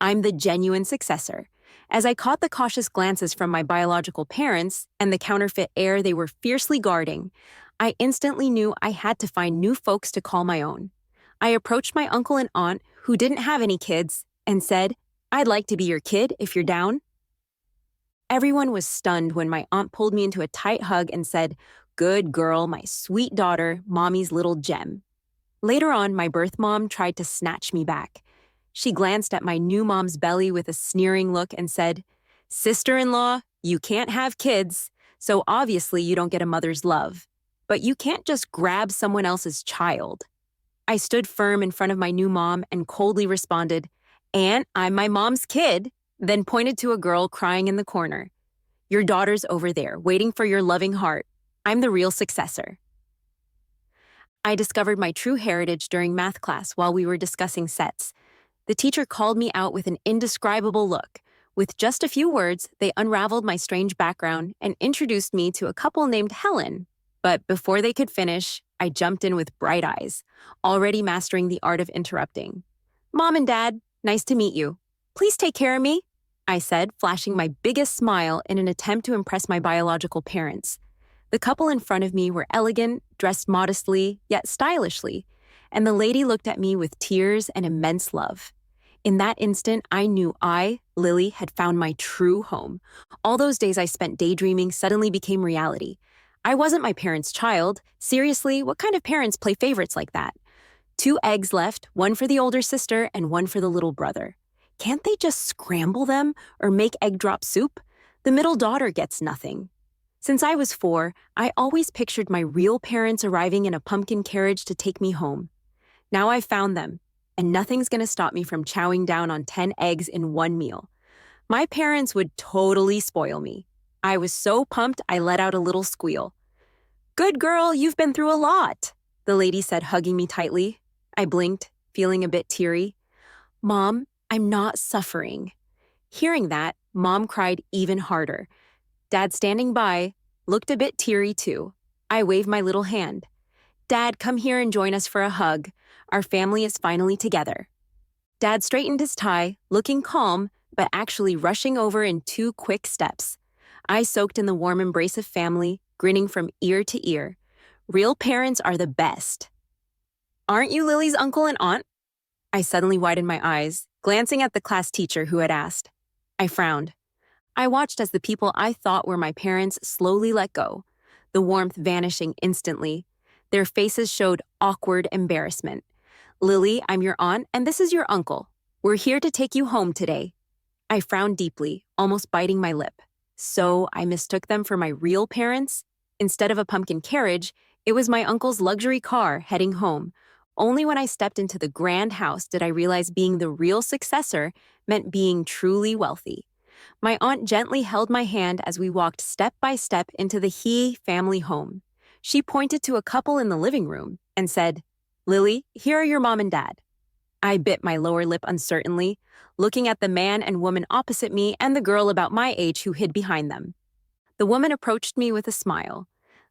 I'm the genuine successor. As I caught the cautious glances from my biological parents and the counterfeit air they were fiercely guarding, I instantly knew I had to find new folks to call my own. I approached my uncle and aunt, who didn't have any kids, and said, "I'd like to be your kid if you're down." Everyone was stunned when my aunt pulled me into a tight hug and said, "Good girl, my sweet daughter, mommy's little gem." Later on, my birth mom tried to snatch me back. She glanced at my new mom's belly with a sneering look and said, "Sister-in-law, you can't have kids, so obviously you don't get a mother's love. But you can't just grab someone else's child." I stood firm in front of my new mom and coldly responded, "Aunt, I'm my mom's kid," then pointed to a girl crying in the corner. "Your daughter's over there, waiting for your loving heart. I'm the real successor." I discovered my true heritage during math class while we were discussing sets. The teacher called me out with an indescribable look. With just a few words, they unraveled my strange background and introduced me to a couple named Helen. But before they could finish, I jumped in with bright eyes, already mastering the art of interrupting. "Mom and Dad, nice to meet you. Please take care of me," I said, flashing my biggest smile in an attempt to impress my biological parents. The couple in front of me were elegant, dressed modestly, yet stylishly, and the lady looked at me with tears and immense love. In that instant, I knew I, Lily, had found my true home. All those days I spent daydreaming suddenly became reality. I wasn't my parents' child. Seriously, what kind of parents play favorites like that? 2 eggs left, one for the older sister and one for the little brother. Can't they just scramble them or make egg drop soup? The middle daughter gets nothing. Since I was 4, I always pictured my real parents arriving in a pumpkin carriage to take me home. Now I've found them, and nothing's gonna stop me from chowing down on 10 eggs in one meal. My parents would totally spoil me. I was so pumped I let out a little squeal. "Good girl, you've been through a lot," the lady said, hugging me tightly. I blinked, feeling a bit teary. "Mom, I'm not suffering." Hearing that, Mom cried even harder. Dad, standing by, looked a bit teary too. I waved my little hand. "Dad, come here and join us for a hug. Our family is finally together." Dad straightened his tie, looking calm, but actually rushing over in 2 quick steps. I soaked in the warm embrace of family, grinning from ear to ear. Real parents are the best. "Aren't you Lily's uncle and aunt?" I suddenly widened my eyes, glancing at the class teacher who had asked. I frowned. I watched as the people I thought were my parents slowly let go, the warmth vanishing instantly. Their faces showed awkward embarrassment. "Lily, I'm your aunt, and this is your uncle. We're here to take you home today." I frowned deeply, almost biting my lip. So I mistook them for my real parents? Instead of a pumpkin carriage, it was my uncle's luxury car heading home. Only when I stepped into the grand house did I realize being the real successor meant being truly wealthy. My aunt gently held my hand as we walked step by step into the He family home. She pointed to a couple in the living room and said, "Lily, here are your mom and dad." I bit my lower lip uncertainly, looking at the man and woman opposite me and the girl about my age who hid behind them. The woman approached me with a smile.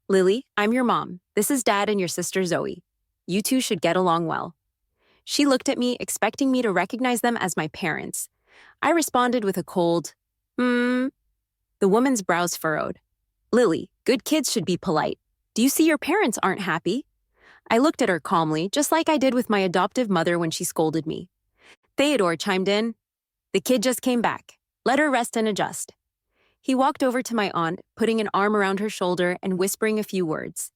"Lily, I'm your mom. This is Dad and your sister Zoe. You two should get along well." She looked at me, expecting me to recognize them as my parents. I responded with a cold, The woman's brows furrowed. "Lily, good kids should be polite. Do you see your parents aren't happy?" I looked at her calmly, just like I did with my adoptive mother when she scolded me. Theodore chimed in, "The kid just came back. Let her rest and adjust." He walked over to my aunt, putting an arm around her shoulder and whispering a few words.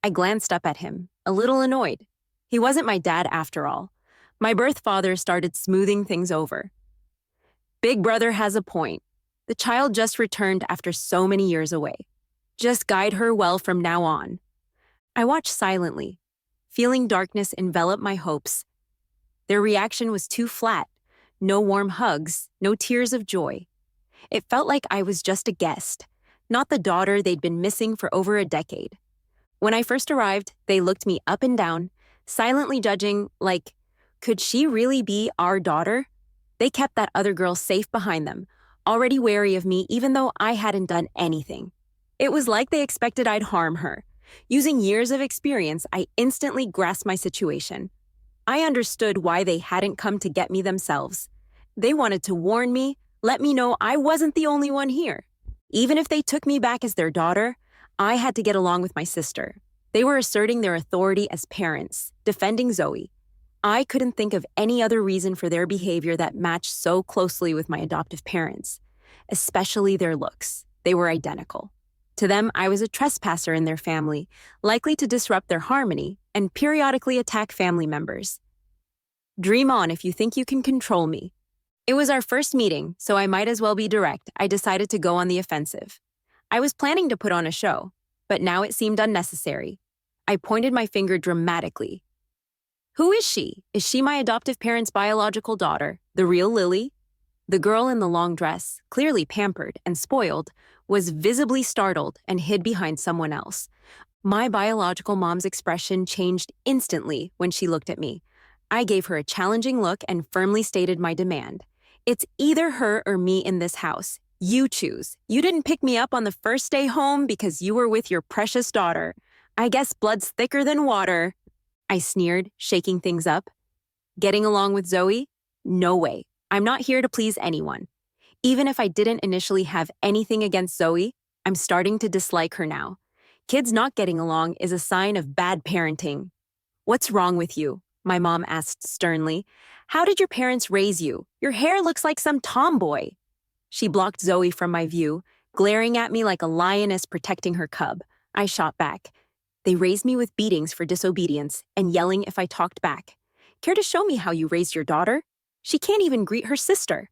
I glanced up at him, a little annoyed. He wasn't my dad after all. My birth father started smoothing things over. "Big brother has a point. The child just returned after so many years away. Just guide her well from now on." I watched silently, feeling darkness envelop my hopes. Their reaction was too flat. No warm hugs, no tears of joy. It felt like I was just a guest, not the daughter they'd been missing for over a decade. When I first arrived, they looked me up and down, silently judging, like, could she really be our daughter? They kept that other girl safe behind them, already wary of me even though I hadn't done anything. It was like they expected I'd harm her. Using years of experience, I instantly grasped my situation. I understood why they hadn't come to get me themselves. They wanted to warn me, let me know I wasn't the only one here. Even if they took me back as their daughter, I had to get along with my sister. They were asserting their authority as parents, defending Zoe. I couldn't think of any other reason for their behavior that matched so closely with my adoptive parents, especially their looks. They were identical. To them, I was a trespasser in their family, likely to disrupt their harmony and periodically attack family members. Dream on if you think you can control me. It was our first meeting, so I might as well be direct. I decided to go on the offensive. I was planning to put on a show, but now it seemed unnecessary. I pointed my finger dramatically. Who is she? Is she my adoptive parents' biological daughter, the real Lily? The girl in the long dress, clearly pampered and spoiled, was visibly startled and hid behind someone else. My biological mom's expression changed instantly when she looked at me. I gave her a challenging look and firmly stated my demand. It's either her or me in this house. You choose. You didn't pick me up on the first day home because you were with your precious daughter. I guess blood's thicker than water. I sneered, shaking things up. Getting along with Zoe? No way. I'm not here to please anyone. Even if I didn't initially have anything against Zoe, I'm starting to dislike her now. Kids not getting along is a sign of bad parenting. What's wrong with you? My mom asked sternly. How did your parents raise you? Your hair looks like some tomboy. She blocked Zoe from my view, glaring at me like a lioness protecting her cub. I shot back. They raised me with beatings for disobedience and yelling if I talked back. Care to show me how you raised your daughter? She can't even greet her sister.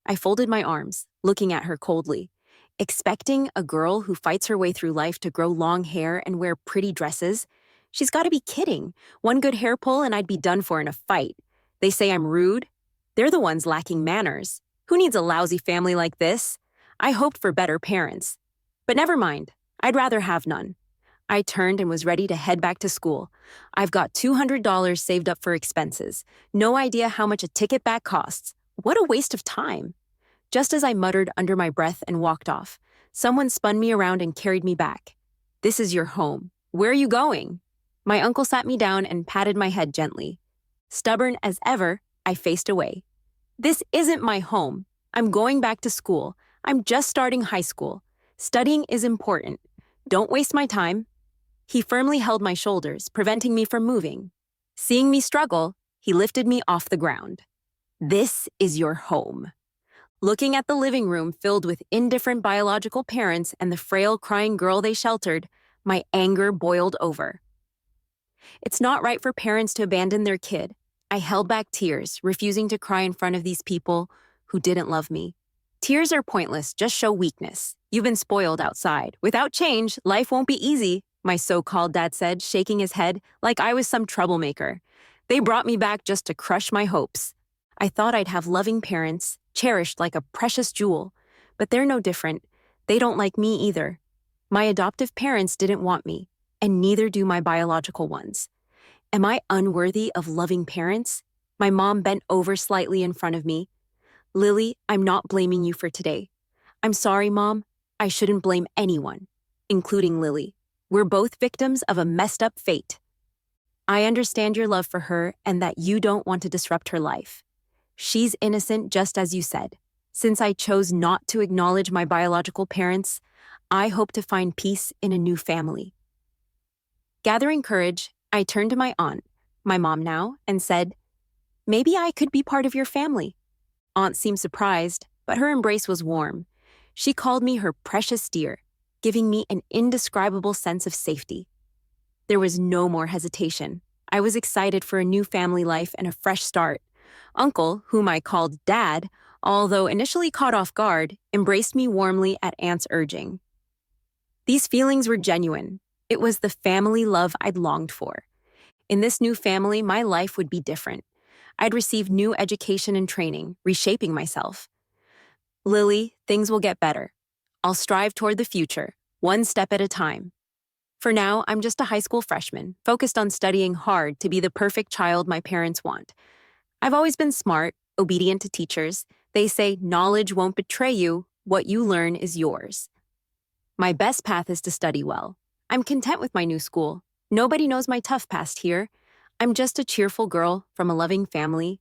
I folded my arms, looking at her coldly. Expecting a girl who fights her way through life to grow long hair and wear pretty dresses? She's got to be kidding. One good hair pull and I'd be done for in a fight. They say I'm rude. They're the ones lacking manners. Who needs a lousy family like this? I hoped for better parents. But never mind. I'd rather have none. I turned and was ready to head back to school. I've got $200 saved up for expenses. No idea how much a ticket back costs. What a waste of time. Just as I muttered under my breath and walked off, someone spun me around and carried me back. This is your home. Where are you going? My uncle sat me down and patted my head gently. Stubborn as ever, I faced away. This isn't my home. I'm going back to school. I'm just starting high school. Studying is important. Don't waste my time. He firmly held my shoulders, preventing me from moving. Seeing me struggle, he lifted me off the ground. This is your home. Looking at the living room filled with indifferent biological parents and the frail crying girl they sheltered, my anger boiled over. It's not right for parents to abandon their kid. I held back tears, refusing to cry in front of these people who didn't love me. Tears are pointless, just show weakness. You've been spoiled outside. Without change, life won't be easy, my so-called dad said, shaking his head like I was some troublemaker. They brought me back just to crush my hopes. I thought I'd have loving parents, cherished like a precious jewel, but they're no different. They don't like me either. My adoptive parents didn't want me, and neither do my biological ones. Am I unworthy of loving parents? My mom bent over slightly in front of me. Lily, I'm not blaming you for today. I'm sorry, Mom. I shouldn't blame anyone, including Lily. We're both victims of a messed up fate. I understand your love for her and that you don't want to disrupt her life. She's innocent just as you said. Since I chose not to acknowledge my biological parents, I hope to find peace in a new family. Gathering courage, I turned to my aunt, my mom now, and said, maybe I could be part of your family. Aunt seemed surprised, but her embrace was warm. She called me her precious dear, giving me an indescribable sense of safety. There was no more hesitation. I was excited for a new family life and a fresh start. Uncle, whom I called Dad, although initially caught off guard, embraced me warmly at Aunt's urging. These feelings were genuine. It was the family love I'd longed for. In this new family, my life would be different. I'd receive new education and training, reshaping myself. Lily, things will get better. I'll strive toward the future, one step at a time. For now, I'm just a high school freshman, focused on studying hard to be the perfect child my parents want. I've always been smart, obedient to teachers. They say knowledge won't betray you. What you learn is yours. My best path is to study well. I'm content with my new school. Nobody knows my tough past here. I'm just a cheerful girl from a loving family.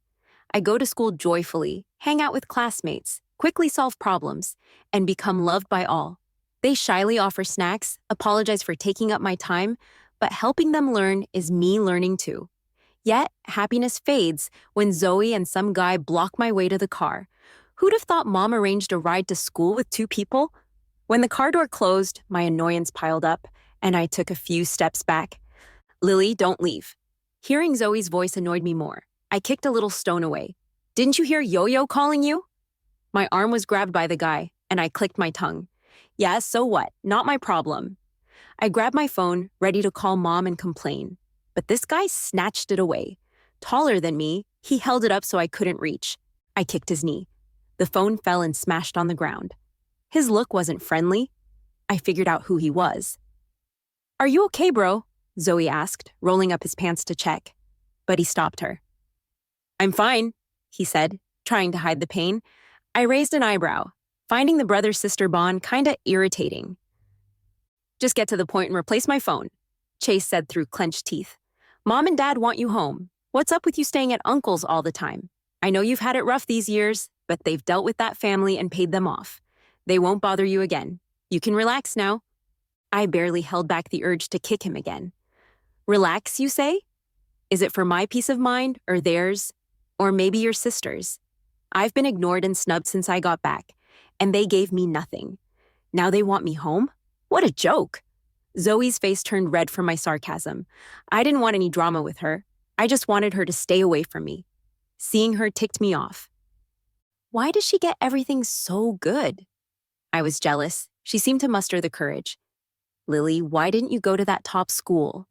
I go to school joyfully, hang out with classmates, quickly solve problems, and become loved by all. They shyly offer snacks, apologize for taking up my time, but helping them learn is me learning too. Yet, happiness fades when Zoe and some guy block my way to the car. Who'd have thought mom arranged a ride to school with two people? When the car door closed, my annoyance piled up, and I took a few steps back. Lily, don't leave. Hearing Zoe's voice annoyed me more. I kicked a little stone away. Didn't you hear Yo-Yo calling you? My arm was grabbed by the guy, and I clicked my tongue. Yeah, so what? Not my problem. I grabbed my phone, ready to call mom and complain. But this guy snatched it away. Taller than me, he held it up so I couldn't reach. I kicked his knee. The phone fell and smashed on the ground. His look wasn't friendly. I figured out who he was. Are you okay, bro? Zoe asked, rolling up his pants to check. But he stopped her. I'm fine, he said, trying to hide the pain. I raised an eyebrow, finding the brother-sister bond kinda irritating. Just get to the point and replace my phone, Chase said through clenched teeth. Mom and Dad want you home. What's up with you staying at Uncle's all the time? I know you've had it rough these years, but they've dealt with that family and paid them off. They won't bother you again. You can relax now. I barely held back the urge to kick him again. Relax, you say? Is it for my peace of mind or theirs? Or maybe your sister's? I've been ignored and snubbed since I got back, and they gave me nothing. Now they want me home? What a joke. Zoe's face turned red from my sarcasm. I didn't want any drama with her. I just wanted her to stay away from me. Seeing her ticked me off. Why does she get everything so good? I was jealous. She seemed to muster the courage. Lily, why didn't you go to that top school?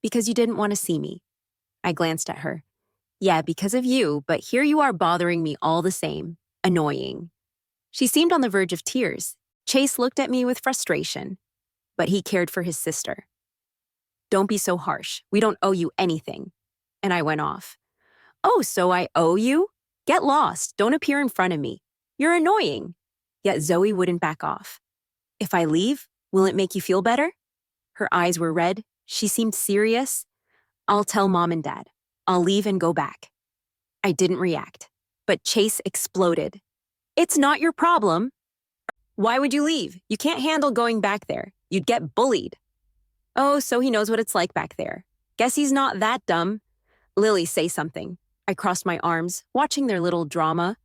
Because you didn't want to see me. I glanced at her. Yeah, because of you, but here you are bothering me all the same. Annoying. She seemed on the verge of tears. Chase looked at me with frustration. But he cared for his sister. Don't be so harsh. We don't owe you anything. And I went off. Oh, so I owe you? Get lost. Don't appear in front of me. You're annoying. Yet Zoe wouldn't back off. If I leave, will it make you feel better? Her eyes were red. She seemed serious. I'll tell Mom and Dad. I'll leave and go back. I didn't react, but Chase exploded. It's not your problem. Why would you leave? You can't handle going back there. You'd get bullied. Oh, so he knows what it's like back there. Guess he's not that dumb. Lily, say something. I crossed my arms, watching their little drama.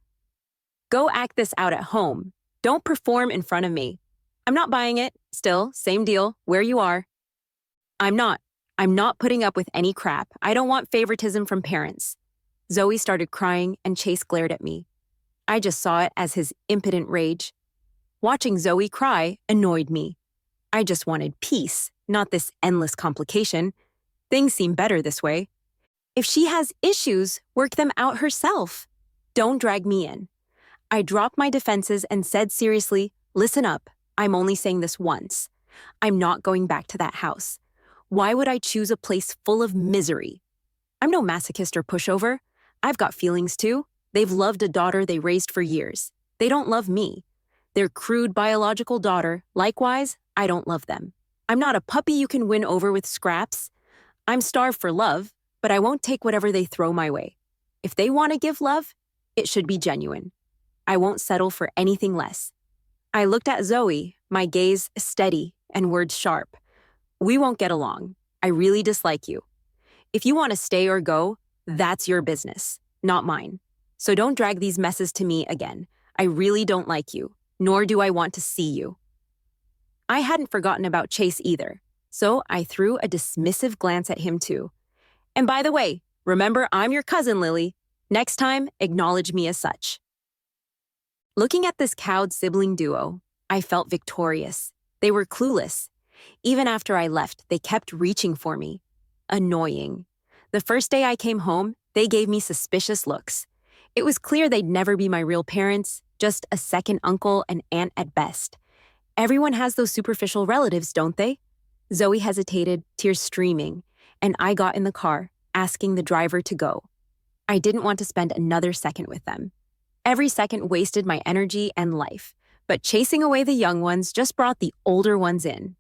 Go act this out at home. Don't perform in front of me. I'm not buying it. Still, same deal, where you are. I'm not putting up with any crap. I don't want favoritism from parents. Zoe started crying and Chase glared at me. I just saw it as his impotent rage. Watching Zoe cry annoyed me. I just wanted peace, not this endless complication. Things seem better this way. If she has issues, work them out herself. Don't drag me in. I dropped my defenses and said seriously, listen up, I'm only saying this once. I'm not going back to that house. Why would I choose a place full of misery? I'm no masochist or pushover. I've got feelings too. They've loved a daughter they raised for years. They don't love me. Their crude biological daughter, likewise, I don't love them. I'm not a puppy you can win over with scraps. I'm starved for love, but I won't take whatever they throw my way. If they want to give love, it should be genuine. I won't settle for anything less. I looked at Zoe, my gaze steady and words sharp. We won't get along. I really dislike you. If you want to stay or go, that's your business, not mine. So don't drag these messes to me again. I really don't like you, nor do I want to see you. I hadn't forgotten about Chase either, so I threw a dismissive glance at him too. And by the way, remember I'm your cousin, Lily. Next time, acknowledge me as such. Looking at this cowed sibling duo, I felt victorious. They were clueless. Even after I left, they kept reaching for me. Annoying. The first day I came home, they gave me suspicious looks. It was clear they'd never be my real parents, just a second uncle and aunt at best. Everyone has those superficial relatives, don't they? Zoe hesitated, tears streaming, and I got in the car, asking the driver to go. I didn't want to spend another second with them. Every second wasted my energy and life, but chasing away the young ones just brought the older ones in.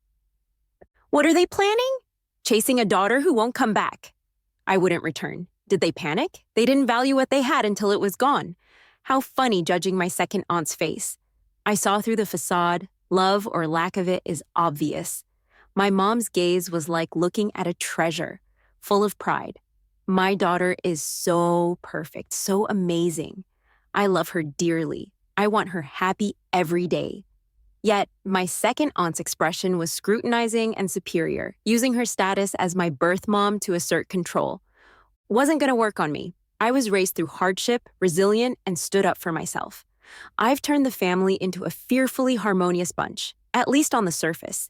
What are they planning? Chasing a daughter who won't come back. I wouldn't return. Did they panic? They didn't value what they had until it was gone. How funny judging my second aunt's face. I saw through the facade. Love or lack of it is obvious. My mom's gaze was like looking at a treasure, full of pride. My daughter is so perfect, so amazing. I love her dearly. I want her happy every day. Yet, my second aunt's expression was scrutinizing and superior, using her status as my birth mom to assert control. Wasn't gonna work on me. I was raised through hardship, resilient, and stood up for myself. I've turned the family into a fearfully harmonious bunch, at least on the surface.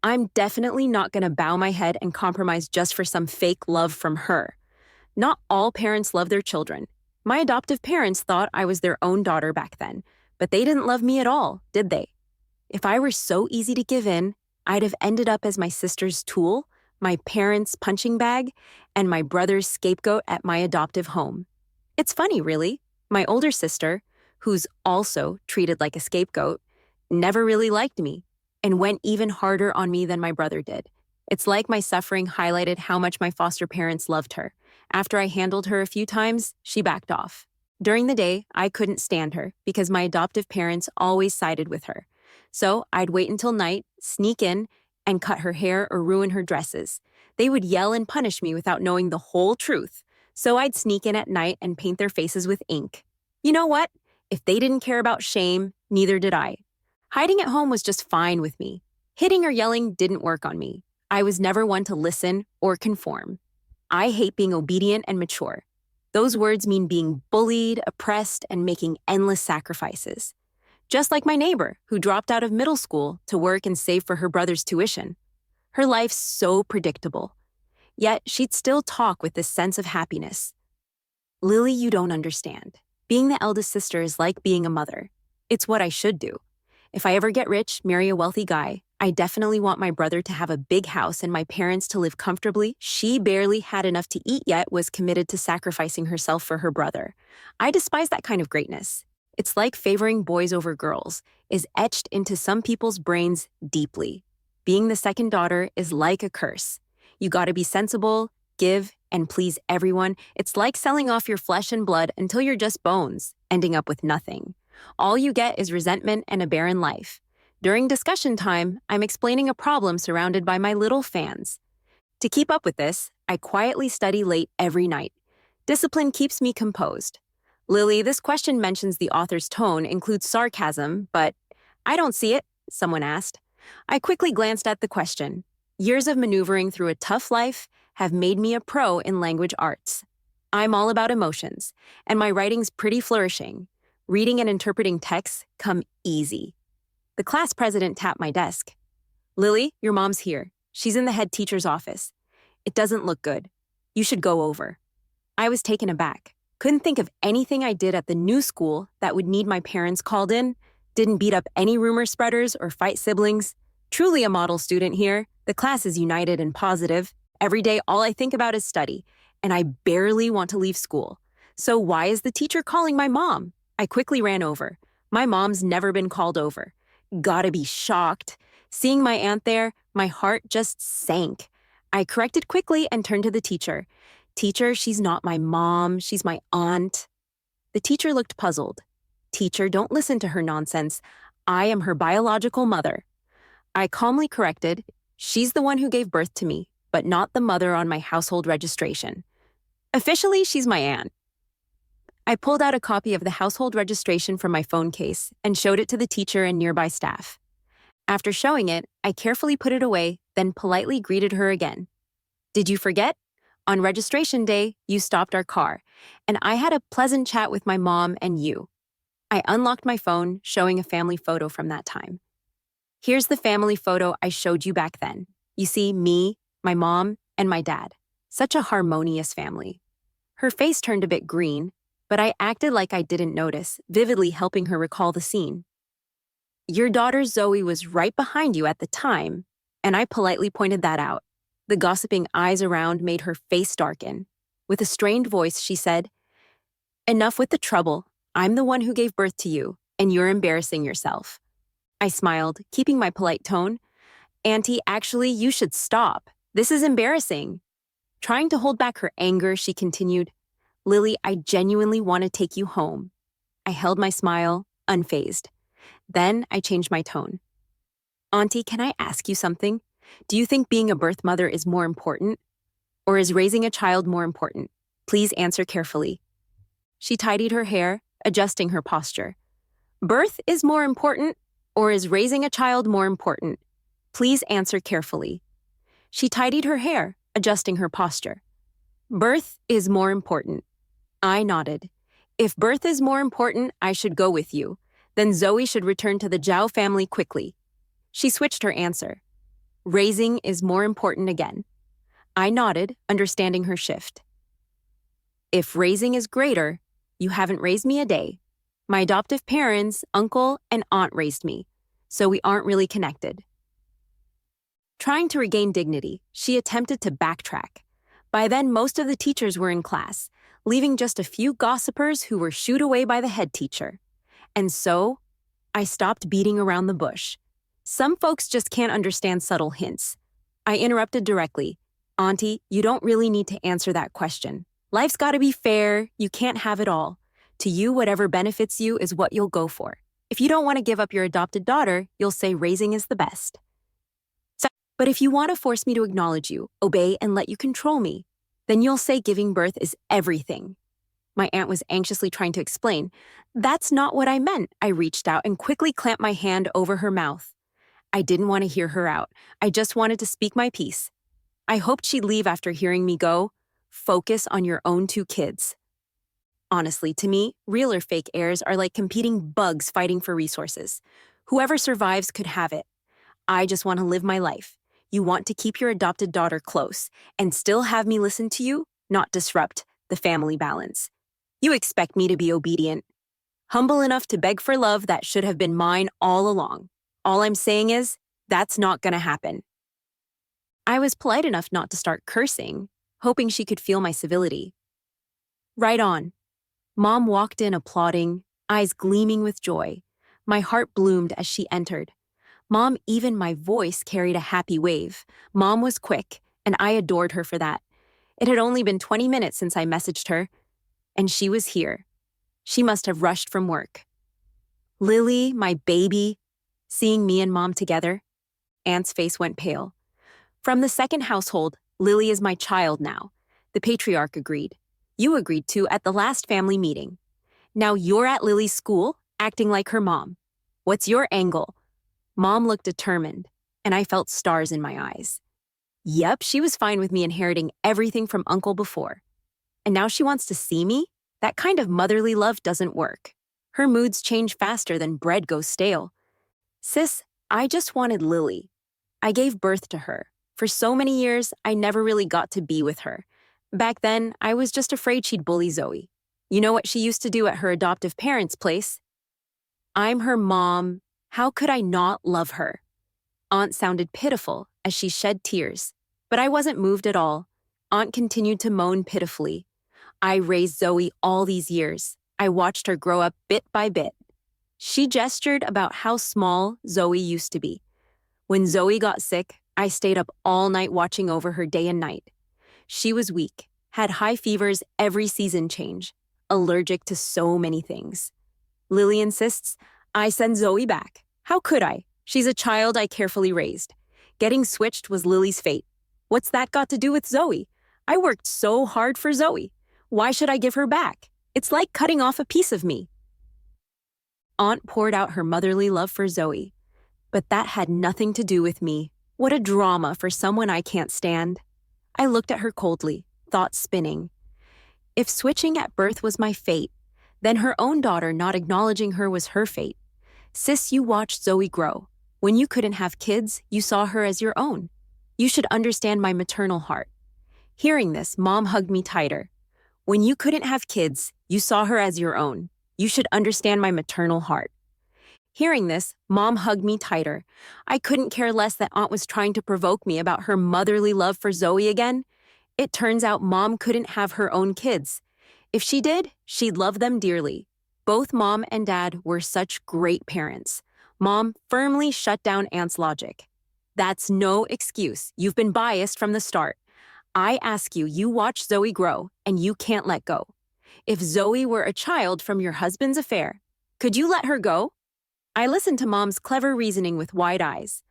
I'm definitely not gonna bow my head and compromise just for some fake love from her. Not all parents love their children. My adoptive parents thought I was their own daughter back then, but they didn't love me at all, did they? If I were so easy to give in, I'd have ended up as my sister's tool, my parents' punching bag, and my brother's scapegoat at my adoptive home. It's funny, really. My older sister, who's also treated like a scapegoat, never really liked me and went even harder on me than my brother did. It's like my suffering highlighted how much my foster parents loved her. After I handled her a few times, she backed off. During the day, I couldn't stand her because my adoptive parents always sided with her. So I'd wait until night, sneak in, and cut her hair or ruin her dresses. They would yell and punish me without knowing the whole truth. So I'd sneak in at night and paint their faces with ink. You know what? If they didn't care about shame, neither did I. Hiding at home was just fine with me. Hitting or yelling didn't work on me. I was never one to listen or conform. I hate being obedient and mature. Those words mean being bullied, oppressed, and making endless sacrifices. Just like my neighbor, who dropped out of middle school to work and save for her brother's tuition. Her life's so predictable. Yet she'd still talk with this sense of happiness. Lily, you don't understand. Being the eldest sister is like being a mother. It's what I should do. If I ever get rich, marry a wealthy guy, I definitely want my brother to have a big house and my parents to live comfortably. She barely had enough to eat yet was committed to sacrificing herself for her brother. I despise that kind of greatness. It's like favoring boys over girls, is etched into some people's brains deeply. Being the second daughter is like a curse. You gotta be sensible, give, and please everyone. It's like selling off your flesh and blood until you're just bones, ending up with nothing. All you get is resentment and a barren life. During discussion time, I'm explaining a problem surrounded by my little fans. To keep up with this, I quietly study late every night. Discipline keeps me composed. Lily, this question mentions the author's tone includes sarcasm, but I don't see it, someone asked. I quickly glanced at the question. Years of maneuvering through a tough life have made me a pro in language arts. I'm all about emotions, and my writing's pretty flourishing. Reading and interpreting texts come easy. The class president tapped my desk. Lily, your mom's here. She's in the head teacher's office. It doesn't look good. You should go over. I was taken aback. Couldn't think of anything I did at the new school that would need my parents called in. Didn't beat up any rumor spreaders or fight siblings. Truly a model student here. The class is united and positive. Every day, all I think about is study, and I barely want to leave school. So why is the teacher calling my mom? I quickly ran over. My mom's never been called over. Gotta be shocked. Seeing my aunt there, my heart just sank. I corrected quickly and turned to the teacher. Teacher, she's not my mom, she's my aunt. The teacher looked puzzled. Teacher, don't listen to her nonsense. I am her biological mother. I calmly corrected, she's the one who gave birth to me, but not the mother on my household registration. Officially, she's my aunt. I pulled out a copy of the household registration from my phone case and showed it to the teacher and nearby staff. After showing it, I carefully put it away, then politely greeted her again. Did you forget? On registration day, you stopped our car, and I had a pleasant chat with my mom and you. I unlocked my phone, showing a family photo from that time. Here's the family photo I showed you back then. You see me, my mom, and my dad. Such a harmonious family. Her face turned a bit green, but I acted like I didn't notice, vividly helping her recall the scene. Your daughter Zoe was right behind you at the time, and I politely pointed that out. The gossiping eyes around made her face darken. With a strained voice, she said, Enough with the trouble. I'm the one who gave birth to you, and you're embarrassing yourself. I smiled, keeping my polite tone. Auntie, actually, you should stop. This is embarrassing. Trying to hold back her anger, she continued, Lily, I genuinely want to take you home. I held my smile, unfazed. Then I changed my tone. Auntie, can I ask you something? Do you think being a birth mother is more important? Or is raising a child more important? Please answer carefully. She tidied her hair, adjusting her posture. Birth is more important, or is raising a child more important? Please answer carefully. She tidied her hair, adjusting her posture. Birth is more important. I nodded. If birth is more important, I should go with you. Then Zoe should return to the Zhao family quickly. She switched her answer. Raising is more important again. I nodded, understanding her shift. If raising is greater, you haven't raised me a day. My adoptive parents, uncle, and aunt raised me, so we aren't really connected. Trying to regain dignity, she attempted to backtrack. By then, most of the teachers were in class, leaving just a few gossipers who were shooed away by the head teacher. And so, I stopped beating around the bush. Some folks just can't understand subtle hints. I interrupted directly. Auntie, you don't really need to answer that question. Life's gotta be fair, you can't have it all. To you, whatever benefits you is what you'll go for. If you don't want to give up your adopted daughter, you'll say raising is the best. But if you want to force me to acknowledge you, obey, and let you control me, then you'll say giving birth is everything. My aunt was anxiously trying to explain. That's not what I meant. I reached out and quickly clamped my hand over her mouth. I didn't want to hear her out. I just wanted to speak my piece. I hoped she'd leave after hearing me go, focus on your own 2 kids. Honestly, to me, real or fake heirs are like competing bugs fighting for resources. Whoever survives could have it. I just want to live my life. You want to keep your adopted daughter close and still have me listen to you, not disrupt the family balance. You expect me to be obedient, humble enough to beg for love that should have been mine all along. All I'm saying is, that's not gonna happen. I was polite enough not to start cursing, hoping she could feel my civility. Right on. Mom walked in applauding, eyes gleaming with joy. My heart bloomed as she entered. Mom, even my voice carried a happy wave. Mom was quick, and I adored her for that. It had only been 20 minutes since I messaged her, and she was here. She must have rushed from work. Lily, my baby, seeing me and Mom together. Aunt's face went pale. From the second household, Lily is my child now. The patriarch agreed. You agreed to at the last family meeting. Now you're at Lily's school, acting like her mom. What's your angle? Mom looked determined, and I felt stars in my eyes. Yep, she was fine with me inheriting everything from Uncle before. And now she wants to see me? That kind of motherly love doesn't work. Her moods change faster than bread goes stale. Sis, I just wanted Lily. I gave birth to her. For so many years, I never really got to be with her. Back then, I was just afraid she'd bully Zoe. You know what she used to do at her adoptive parents' place? I'm her mom. How could I not love her? Aunt sounded pitiful as she shed tears, but I wasn't moved at all. Aunt continued to moan pitifully. I raised Zoe all these years. I watched her grow up bit by bit. She gestured about how small Zoe used to be. When Zoe got sick, I stayed up all night watching over her day and night. She was weak, had high fevers every season change, allergic to so many things. Lily insists, I send Zoe back. How could I? She's a child I carefully raised. Getting switched was Lily's fate. What's that got to do with Zoe? I worked so hard for Zoe. Why should I give her back? It's like cutting off a piece of me. Aunt poured out her motherly love for Zoe. But that had nothing to do with me. What a drama for someone I can't stand. I looked at her coldly, thoughts spinning. If switching at birth was my fate, then her own daughter not acknowledging her was her fate. Sis, you watched Zoe grow. When you couldn't have kids, you saw her as your own. You should understand my maternal heart. Hearing this, Mom hugged me tighter. When you couldn't have kids, you saw her as your own. You should understand my maternal heart. Hearing this, Mom hugged me tighter. I couldn't care less that Aunt was trying to provoke me about her motherly love for Zoe again. It turns out Mom couldn't have her own kids. If she did, she'd love them dearly. Both Mom and Dad were such great parents. Mom firmly shut down Aunt's logic. That's no excuse. You've been biased from the start. I ask you, you watch Zoe grow, and you can't let go. If Zoe were a child from your husband's affair, could you let her go? I listened to Mom's clever reasoning with wide eyes.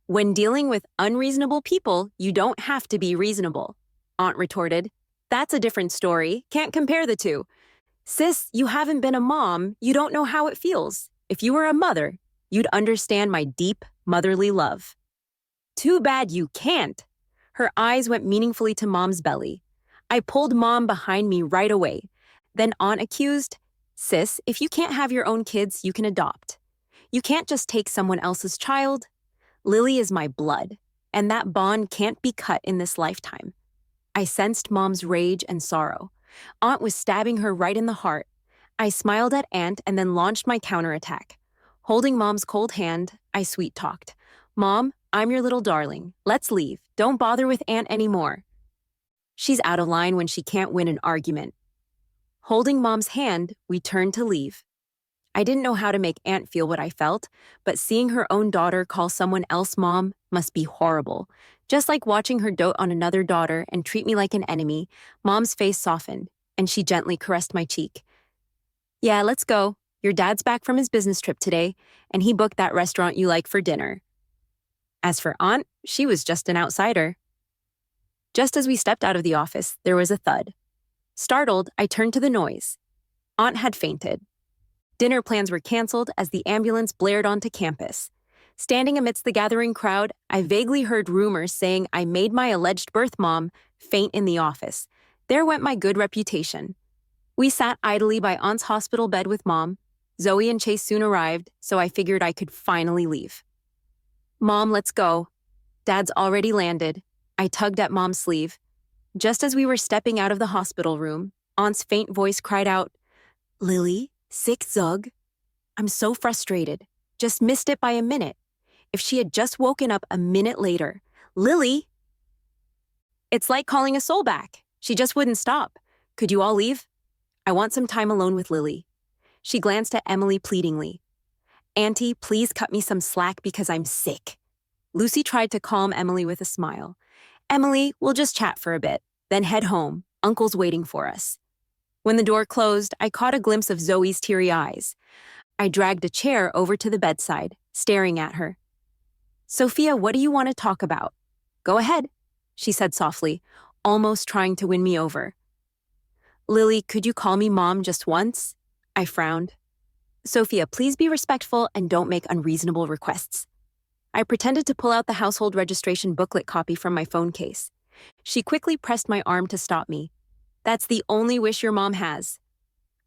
When dealing with unreasonable people, you don't have to be reasonable, Aunt retorted. That's a different story. Can't compare the two. Sis, you haven't been a mom. You don't know how it feels. If you were a mother, you'd understand my deep, motherly love. Too bad you can't. Her eyes went meaningfully to Mom's belly. I pulled Mom behind me right away. Then Aunt accused, Sis, if you can't have your own kids, you can adopt. You can't just take someone else's child. Lily is my blood, and that bond can't be cut in this lifetime. I sensed Mom's rage and sorrow. Aunt was stabbing her right in the heart. I smiled at Aunt and then launched my counterattack. Holding Mom's cold hand, I sweet-talked. Mom, I'm your little darling. Let's leave. Don't bother with Aunt anymore. She's out of line when she can't win an argument. Holding Mom's hand, we turned to leave. I didn't know how to make Aunt feel what I felt, but seeing her own daughter call someone else mom must be horrible. Just like watching her dote on another daughter and treat me like an enemy, Mom's face softened, and she gently caressed my cheek. Yeah, let's go. Your dad's back from his business trip today, and he booked that restaurant you like for dinner. As for Aunt, she was just an outsider. Just as we stepped out of the office, there was a thud. Startled, I turned to the noise. Aunt had fainted. Dinner plans were canceled as the ambulance blared onto campus. Standing amidst the gathering crowd, I vaguely heard rumors saying I made my alleged birth mom faint in the office. There went my good reputation. We sat idly by Aunt's hospital bed with Mom. Zoe and Chase soon arrived, so I figured I could finally leave. Mom, let's go. Dad's already landed. I tugged at Mom's sleeve. Just as we were stepping out of the hospital room, Aunt's faint voice cried out, Lily? Sick Zug? I'm so frustrated. Just missed it by a minute. If she had just woken up a minute later. Lily! It's like calling a soul back. She just wouldn't stop. Could you all leave? I want some time alone with Lily. She glanced at Emily pleadingly. Auntie, please cut me some slack because I'm sick. Lucy tried to calm Emily with a smile. Emily, we'll just chat for a bit, then head home. Uncle's waiting for us. When the door closed, I caught a glimpse of Zoe's teary eyes. I dragged a chair over to the bedside, staring at her. Sophia, what do you want to talk about? Go ahead, she said softly, almost trying to win me over. Lily, could you call me Mom just once? I frowned. Sophia, please be respectful and don't make unreasonable requests. I pretended to pull out the household registration booklet copy from my phone case. She quickly pressed my arm to stop me. That's the only wish your mom has.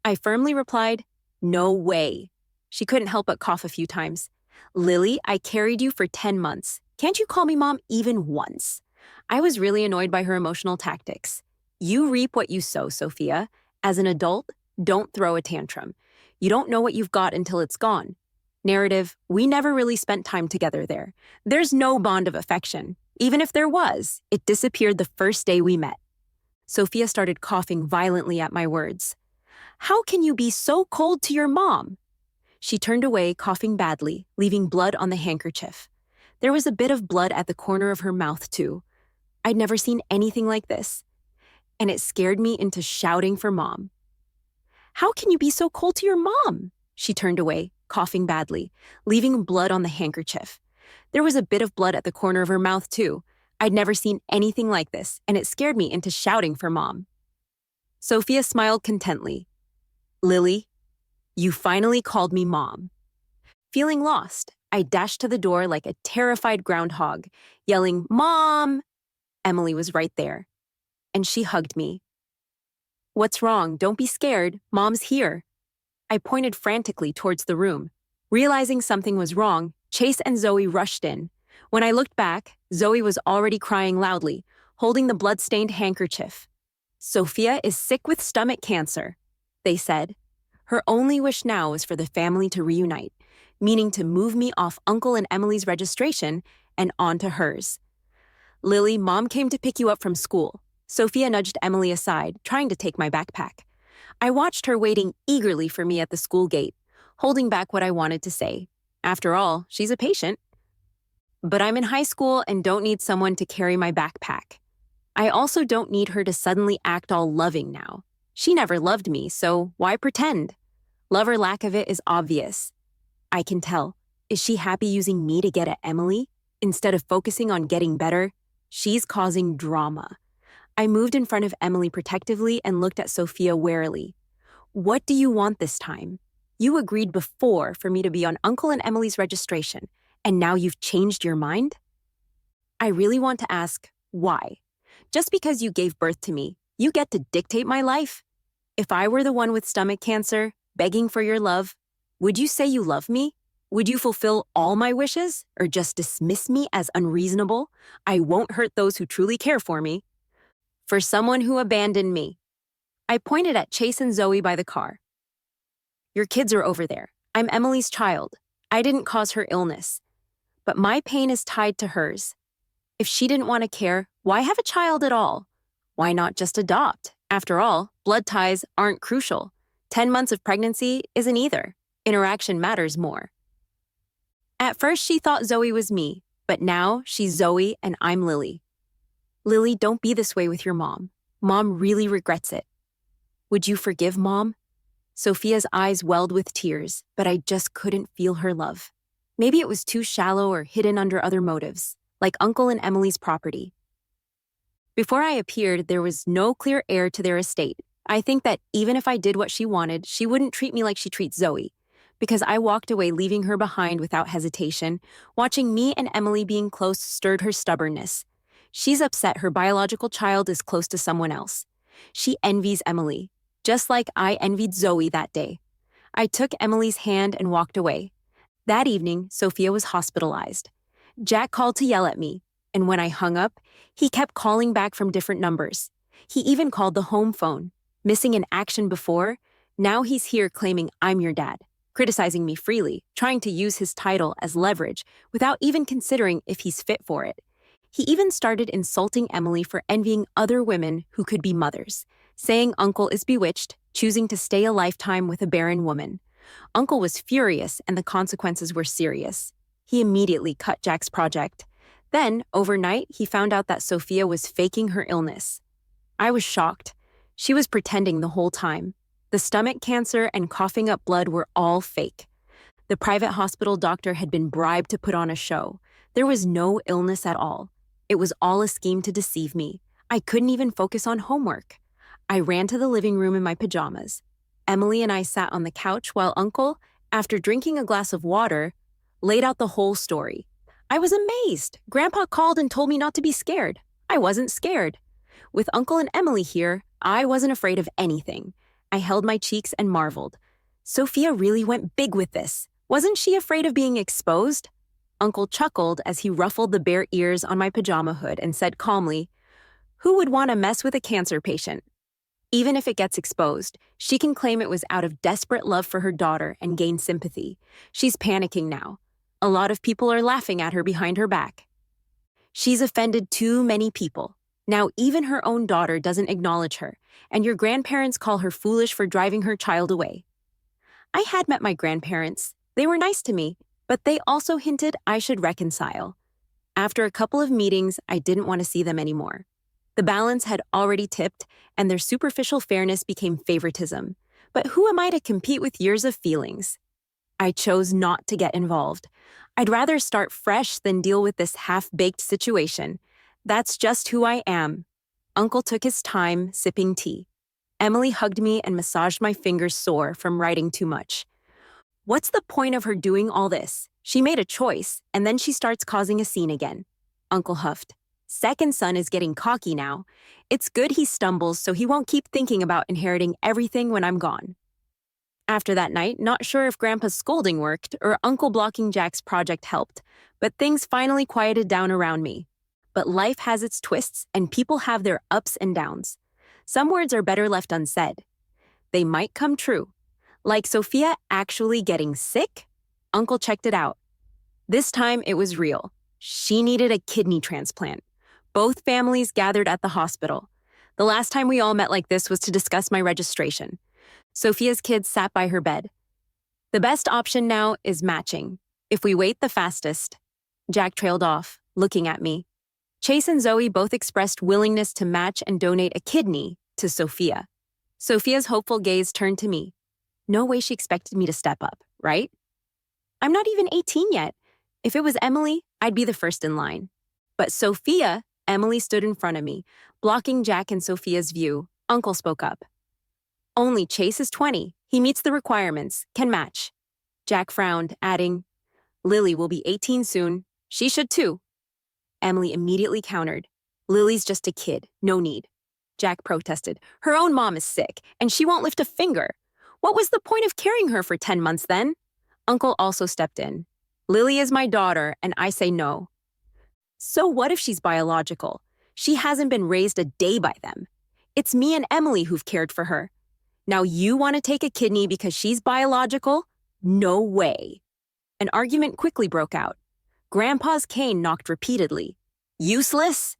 I firmly replied, no way. She couldn't help but cough a few times. Lily, I carried you for 10 months. Can't you call me Mom even once? I was really annoyed by her emotional tactics. You reap what you sow, Sophia. As an adult, don't throw a tantrum. You don't know what you've got until it's gone. Narrative, we never really spent time together there. There's no bond of affection. Even if there was, it disappeared the first day we met. Sophia started coughing violently at my words. How can you be so cold to your mom? She turned away, coughing badly, leaving blood on the handkerchief. There was a bit of blood at the corner of her mouth, too. I'd never seen anything like this, and it scared me into shouting for Mom. How can you be so cold to your mom? She turned away, coughing badly, leaving blood on the handkerchief. There was a bit of blood at the corner of her mouth, too. I'd never seen anything like this, and it scared me into shouting for Mom. Sophia smiled contently. Lily, you finally called me Mom. Feeling lost, I dashed to the door like a terrified groundhog, yelling, Mom! Emily was right there, and she hugged me. What's wrong? Don't be scared. Mom's here. I pointed frantically towards the room. Realizing something was wrong, Chase and Zoe rushed in. When I looked back, Zoe was already crying loudly, holding the blood-stained handkerchief. Sophia is sick with stomach cancer, they said. Her only wish now was for the family to reunite, meaning to move me off Uncle and Emily's registration and onto hers. Lily, Mom came to pick you up from school. Sophia nudged Emily aside, trying to take my backpack. I watched her waiting eagerly for me at the school gate, holding back what I wanted to say. After all, she's a patient. But I'm in high school and don't need someone to carry my backpack. I also don't need her to suddenly act all loving now. She never loved me, so why pretend? Love or lack of it is obvious. I can tell. Is she happy using me to get at Emily? Instead of focusing on getting better, she's causing drama. I moved in front of Emily protectively and looked at Sophia warily. What do you want this time? You agreed before for me to be on Uncle and Emily's registration, and now you've changed your mind? I really want to ask, why? Just because you gave birth to me, you get to dictate my life? If I were the one with stomach cancer, begging for your love, would you say you love me? Would you fulfill all my wishes, or just dismiss me as unreasonable? I won't hurt those who truly care for me. For someone who abandoned me. I pointed at Chase and Zoe by the car. Your kids are over there. I'm Emily's child. I didn't cause her illness. But my pain is tied to hers. If she didn't want to care, why have a child at all? Why not just adopt? After all, blood ties aren't crucial. 10 months of pregnancy isn't either. Interaction matters more. At first, she thought Zoe was me, but now she's Zoe and I'm Lily. Lily, don't be this way with your mom. Mom really regrets it. Would you forgive Mom? Sophia's eyes welled with tears, but I just couldn't feel her love. Maybe it was too shallow or hidden under other motives, like Uncle and Emily's property. Before I appeared, there was no clear heir to their estate. I think that even if I did what she wanted, she wouldn't treat me like she treats Zoe, because I walked away leaving her behind without hesitation. Watching me and Emily being close stirred her stubbornness. She's upset her biological child is close to someone else. She envies Emily, just like I envied Zoe that day. I took Emily's hand and walked away. That evening, Sophia was hospitalized. Jack called to yell at me, and when I hung up, he kept calling back from different numbers. He even called the home phone. Missing in action before, now he's here claiming I'm your dad, criticizing me freely, trying to use his title as leverage without even considering if he's fit for it. He even started insulting Emily for envying other women who could be mothers, saying Uncle is bewitched, choosing to stay a lifetime with a barren woman. Uncle was furious and the consequences were serious. He immediately cut Jack's project. Then, overnight, he found out that Sophia was faking her illness. I was shocked. She was pretending the whole time. The stomach cancer and coughing up blood were all fake. The private hospital doctor had been bribed to put on a show. There was no illness at all. It was all a scheme to deceive me. I couldn't even focus on homework. I ran to the living room in my pajamas. Emily and I sat on the couch while Uncle, after drinking a glass of water, laid out the whole story. I was amazed. Grandpa called and told me not to be scared. I wasn't scared. With Uncle and Emily here, I wasn't afraid of anything. I held my cheeks and marveled. Sophia really went big with this. Wasn't she afraid of being exposed? Uncle chuckled as he ruffled the bare ears on my pajama hood and said calmly, "Who would want to mess with a cancer patient? Even if it gets exposed, she can claim it was out of desperate love for her daughter and gain sympathy. She's panicking now. A lot of people are laughing at her behind her back. She's offended too many people. Now even her own daughter doesn't acknowledge her, and your grandparents call her foolish for driving her child away." I had met my grandparents. They were nice to me, but they also hinted I should reconcile. After a couple of meetings, I didn't want to see them anymore. The balance had already tipped, and their superficial fairness became favoritism. But who am I to compete with years of feelings? I chose not to get involved. I'd rather start fresh than deal with this half-baked situation. That's just who I am. Uncle took his time, sipping tea. Emily hugged me and massaged my fingers sore from writing too much. What's the point of her doing all this? She made a choice, and then she starts causing a scene again. Uncle huffed. Second son is getting cocky now. It's good he stumbles so he won't keep thinking about inheriting everything when I'm gone. After that night, not sure if Grandpa's scolding worked or Uncle blocking Jack's project helped, but things finally quieted down around me. But life has its twists, and people have their ups and downs. Some words are better left unsaid. They might come true. Like Sophia actually getting sick? Uncle checked it out. This time it was real. She needed a kidney transplant. Both families gathered at the hospital. The last time we all met like this was to discuss my registration. Sophia's kids sat by her bed. The best option now is matching. If we wait the fastest. Jack trailed off, looking at me. Chase and Zoe both expressed willingness to match and donate a kidney to Sophia. Sophia's hopeful gaze turned to me. No way she expected me to step up, right? I'm not even 18 yet. If it was Emily, I'd be the first in line. But Sophia, Emily stood in front of me, blocking Jack and Sophia's view. Uncle spoke up. Only Chase is 20. He meets the requirements, can match. Jack frowned, adding, Lily will be 18 soon. She should too. Emily immediately countered. Lily's just a kid, no need. Jack protested. Her own mom is sick, and she won't lift a finger. What was the point of carrying her for 10 months then? Uncle also stepped in. Lily is my daughter, and I say no. So what if she's biological? She hasn't been raised a day by them. It's me and Emily who've cared for her. Now you want to take a kidney because she's biological? No way. An argument quickly broke out. Grandpa's cane knocked repeatedly. Useless?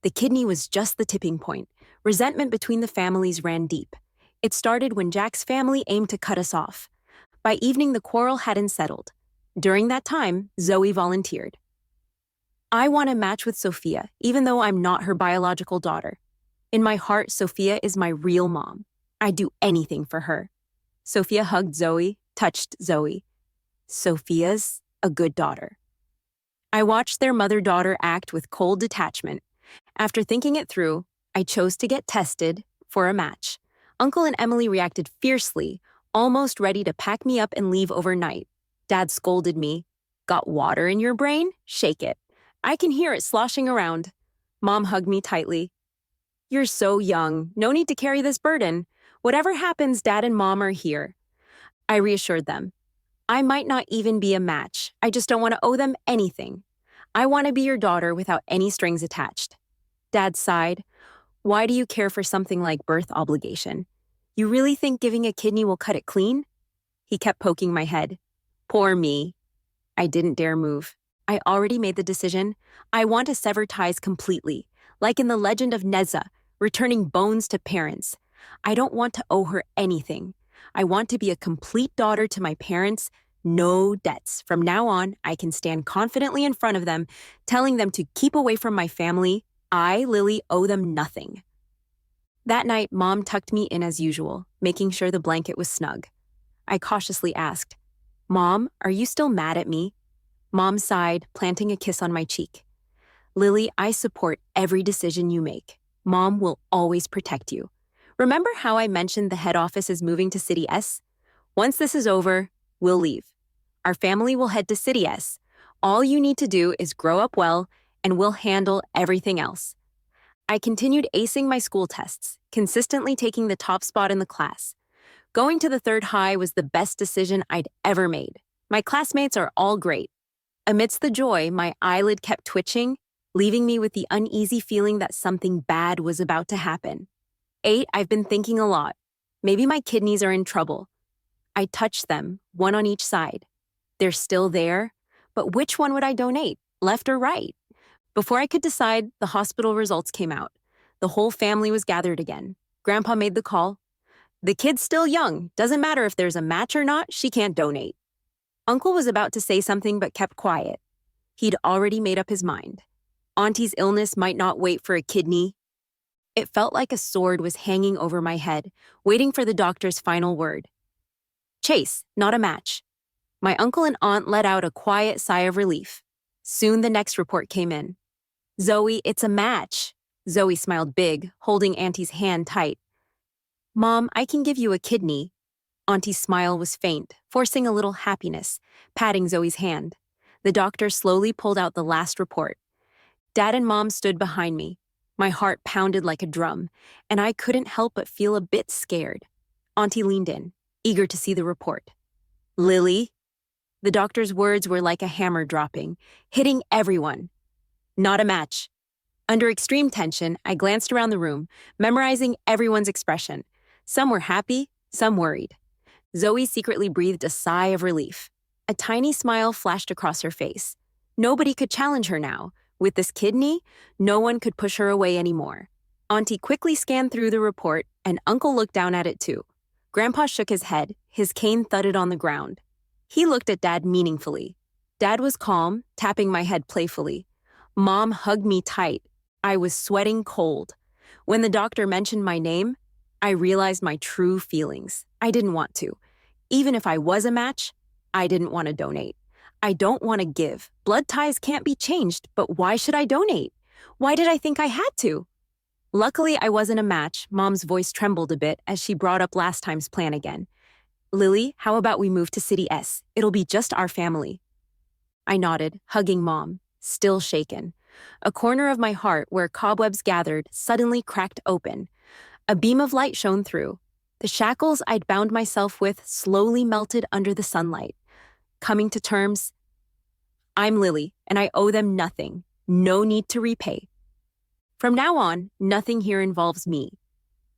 The kidney was just the tipping point. Resentment between the families ran deep. It started when Jack's family aimed to cut us off. By evening, the quarrel hadn't settled. During that time, Zoe volunteered. I want to match with Sophia, even though I'm not her biological daughter. In my heart, Sophia is my real mom. I'd do anything for her. Sophia hugged Zoe, touched Zoe. Sophia's a good daughter. I watched their mother-daughter act with cold detachment. After thinking it through, I chose to get tested for a match. Uncle and Emily reacted fiercely, almost ready to pack me up and leave overnight. Dad scolded me. Got water in your brain? Shake it. I can hear it sloshing around. Mom hugged me tightly. You're so young. No need to carry this burden. Whatever happens, Dad and Mom are here. I reassured them. I might not even be a match. I just don't want to owe them anything. I want to be your daughter without any strings attached. Dad sighed. Why do you care for something like birth obligation? You really think giving a kidney will cut it clean? He kept poking my head. Poor me. I didn't dare move. I already made the decision. I want to sever ties completely, like in the legend of Neza, returning bones to parents. I don't want to owe her anything. I want to be a complete daughter to my parents, no debts. From now on, I can stand confidently in front of them, telling them to keep away from my family. I, Lily, owe them nothing. That night, Mom tucked me in as usual, making sure the blanket was snug. I cautiously asked, Mom, are you still mad at me? Mom sighed, planting a kiss on my cheek. Lily, I support every decision you make. Mom will always protect you. Remember how I mentioned the head office is moving to City S? Once this is over, we'll leave. Our family will head to City S. All you need to do is grow up well, and we'll handle everything else. I continued acing my school tests, consistently taking the top spot in the class. Going to the third high was the best decision I'd ever made. My classmates are all great. Amidst the joy, my eyelid kept twitching, leaving me with the uneasy feeling that something bad was about to happen. 8, I've been thinking a lot. Maybe my kidneys are in trouble. I touched them, one on each side. They're still there, but which one would I donate, left or right? Before I could decide, the hospital results came out. The whole family was gathered again. Grandpa made the call. The kid's still young. Doesn't matter if there's a match or not, she can't donate. Uncle was about to say something but kept quiet. He'd already made up his mind. Auntie's illness might not wait for a kidney. It felt like a sword was hanging over my head, waiting for the doctor's final word. Chase, not a match. My uncle and aunt let out a quiet sigh of relief. Soon the next report came in. Zoe, it's a match. Zoe smiled big, holding Auntie's hand tight. Mom, I can give you a kidney. Auntie's smile was faint, forcing a little happiness, patting Zoe's hand. The doctor slowly pulled out the last report. Dad and Mom stood behind me. My heart pounded like a drum, and I couldn't help but feel a bit scared. Auntie leaned in, eager to see the report. Lily? The doctor's words were like a hammer dropping, hitting everyone. Not a match. Under extreme tension, I glanced around the room, memorizing everyone's expression. Some were happy, some worried. Zoe secretly breathed a sigh of relief. A tiny smile flashed across her face. Nobody could challenge her now. With this kidney, no one could push her away anymore. Auntie quickly scanned through the report, and Uncle looked down at it too. Grandpa shook his head, his cane thudded on the ground. He looked at Dad meaningfully. Dad was calm, tapping my head playfully. Mom hugged me tight. I was sweating cold. When the doctor mentioned my name, I realized my true feelings. I didn't want to. Even if I was a match, I didn't want to donate. I don't want to give. Blood ties can't be changed, but why should I donate? Why did I think I had to? Luckily, I wasn't a match. Mom's voice trembled a bit as she brought up last time's plan again. Lily, how about we move to City S? It'll be just our family. I nodded, hugging Mom, still shaken. A corner of my heart where cobwebs gathered suddenly cracked open. A beam of light shone through. The shackles I'd bound myself with slowly melted under the sunlight. Coming to terms, I'm Lily, and I owe them nothing. No need to repay. From now on, nothing here involves me.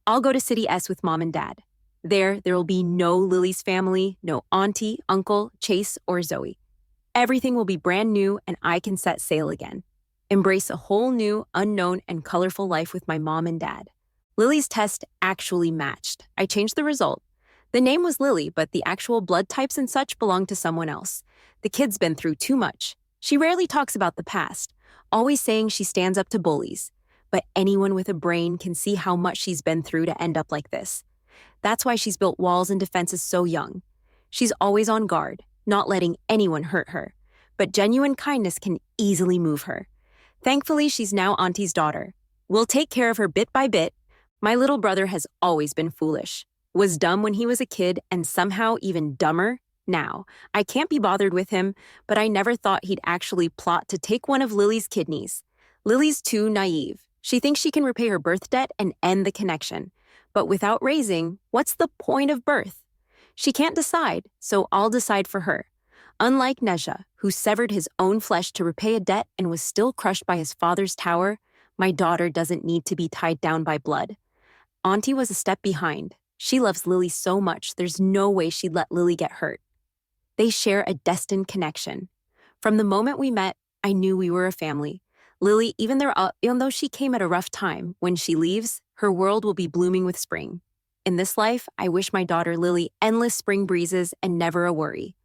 I'll go to City S with Mom and Dad. There will be no Lily's family, no auntie, uncle, Chase, or Zoe. Everything will be brand new, and I can set sail again. Embrace a whole new, unknown, and colorful life with my mom and dad. Lily's test actually matched. I changed the result. The name was Lily, but the actual blood types and such belonged to someone else. The kid's been through too much. She rarely talks about the past, always saying she stands up to bullies. But anyone with a brain can see how much she's been through to end up like this. That's why she's built walls and defenses so young. She's always on guard, not letting anyone hurt her. But genuine kindness can easily move her. Thankfully, she's now Auntie's daughter. We'll take care of her bit by bit. My little brother has always been foolish. Was dumb when he was a kid and somehow even dumber now. I can't be bothered with him, but I never thought he'd actually plot to take one of Lily's kidneys. Lily's too naive. She thinks she can repay her birth debt and end the connection. But without raising, what's the point of birth? She can't decide, so I'll decide for her. Unlike Neja, who severed his own flesh to repay a debt and was still crushed by his father's tower, my daughter doesn't need to be tied down by blood. Auntie was a step behind. She loves Lily so much, there's no way she'd let Lily get hurt. They share a destined connection. From the moment we met, I knew we were a family. Lily, even though she came at a rough time, when she leaves, her world will be blooming with spring. In this life, I wish my daughter Lily endless spring breezes and never a worry.